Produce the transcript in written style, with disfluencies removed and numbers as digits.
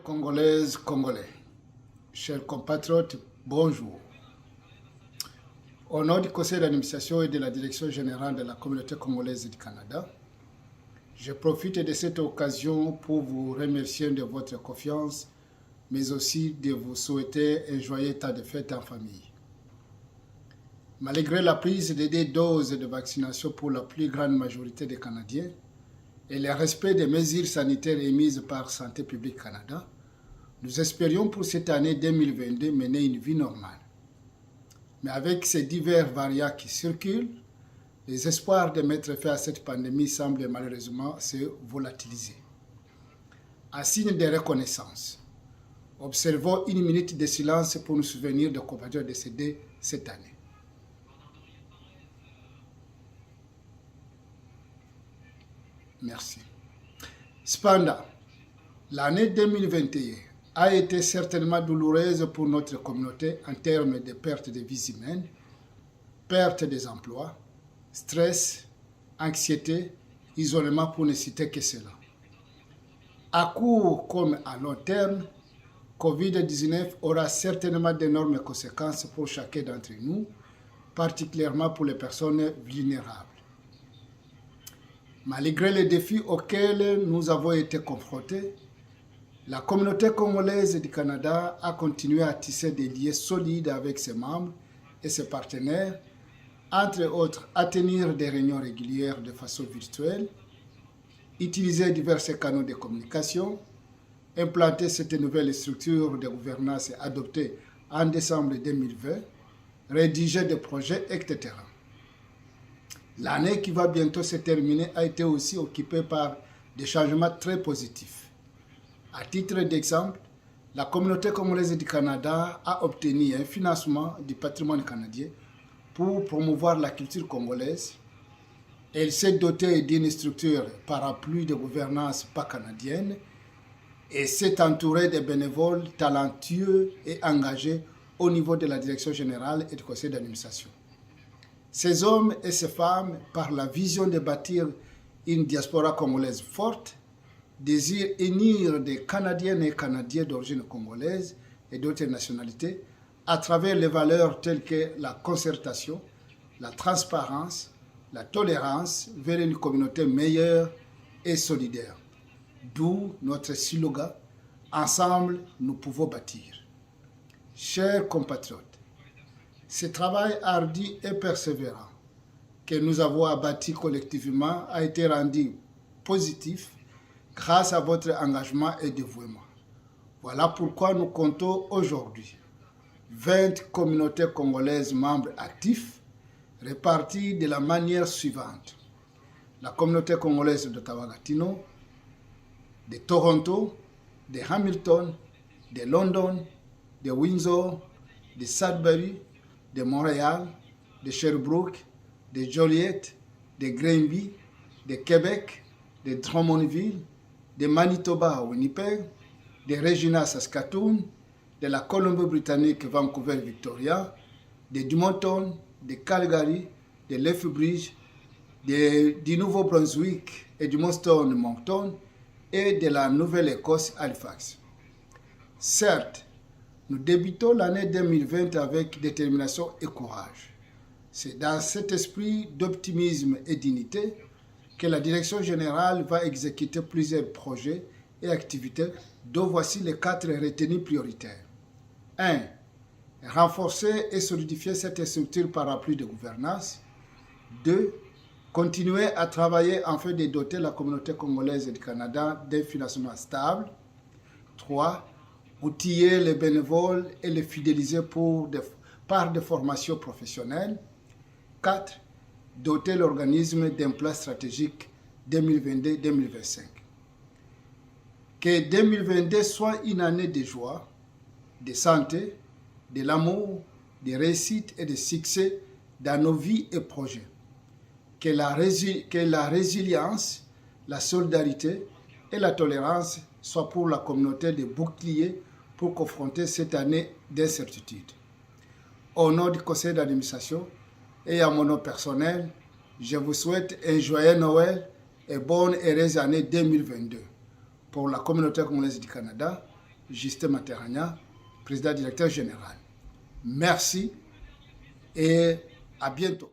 Congolaises, Congolais, chers compatriotes, bonjour. Au nom du Conseil d'administration et de la Direction générale de la communauté congolaise du Canada, je profite de cette occasion pour vous remercier de votre confiance, mais aussi de vous souhaiter un joyeux temps de fête en famille. Malgré la prise de 2 doses de vaccination pour la plus grande majorité des Canadiens et le respect des mesures sanitaires émises par Santé publique Canada, nous espérions pour cette année 2022 mener une vie normale. Mais avec ces divers variants qui circulent, les espoirs de mettre fin à cette pandémie semblent malheureusement se volatiliser. En signe de reconnaissance, observons une minute de silence pour nous souvenir de compatriotes décédés cette année. Merci. Cependant, l'année 2021 a été certainement douloureuse pour notre communauté en termes de perte de vies humaines, perte des emplois, stress, anxiété, isolement pour ne citer que cela. À court comme à long terme, COVID-19 aura certainement d'énormes conséquences pour chacun d'entre nous, particulièrement pour les personnes vulnérables. Malgré les défis auxquels nous avons été confrontés, la communauté congolaise du Canada a continué à tisser des liens solides avec ses membres et ses partenaires, entre autres à tenir des réunions régulières de façon virtuelle, utiliser divers canaux de communication, implanter cette nouvelle structure de gouvernance adoptée en décembre 2020, rédiger des projets, etc. L'année qui va bientôt se terminer a été aussi occupée par des changements très positifs. À titre d'exemple, la communauté congolaise du Canada a obtenu un financement du patrimoine canadien pour promouvoir la culture congolaise. Elle s'est dotée d'une structure parapluie de gouvernance pas canadienne et s'est entourée de bénévoles talentueux et engagés au niveau de la direction générale et du conseil d'administration. Ces hommes et ces femmes, par la vision de bâtir une diaspora congolaise forte, désirent unir des Canadiennes et Canadiens d'origine congolaise et d'autres nationalités à travers les valeurs telles que la concertation, la transparence, la tolérance vers une communauté meilleure et solidaire. D'où notre slogan « Ensemble, nous pouvons bâtir ». Chers compatriotes, ce travail ardu et persévérant que nous avons abattu collectivement a été rendu positif grâce à votre engagement et dévouement. Voilà pourquoi nous comptons aujourd'hui 20 communautés congolaises membres actifs répartis de la manière suivante. La communauté congolaise d'Ottawa-Gatineau, de Toronto, de Hamilton, de London, de Windsor, de Sudbury, de Montréal, de Sherbrooke, de Joliette, de Granby, de Québec, de Drummondville, de Manitoba à Winnipeg, de Regina Saskatoon, de la Colombie-Britannique Vancouver-Victoria, de Edmonton, de Calgary, de Lethbridge, du Nouveau-Brunswick et du Moncton et de la Nouvelle-Écosse Halifax. Certes, nous débutons l'année 2020 avec détermination et courage. C'est dans cet esprit d'optimisme et d'unité que la Direction générale va exécuter plusieurs projets et activités dont voici les 4 retenus prioritaires. 1. Renforcer et solidifier cette structure parapluie de gouvernance. 2. Continuer à travailler afin de doter la communauté congolaise du Canada d'un financement stable. 3. Outiller les bénévoles et les fidéliser par des formations professionnelles. 4. Doter l'organisme d'un plan stratégique 2022-2025. Que 2022 soit une année de joie, de santé, de l'amour, de réussite et de succès dans nos vies et projets. Que la résilience, la solidarité et la tolérance soient pour la communauté des boucliers pour confronter cette année d'incertitude. Au nom du conseil d'administration et à mon nom personnel, je vous souhaite un joyeux Noël et bonne et heureuse année 2022 pour la communauté congolaise du Canada Justin Materagna, président directeur général. Merci et à bientôt.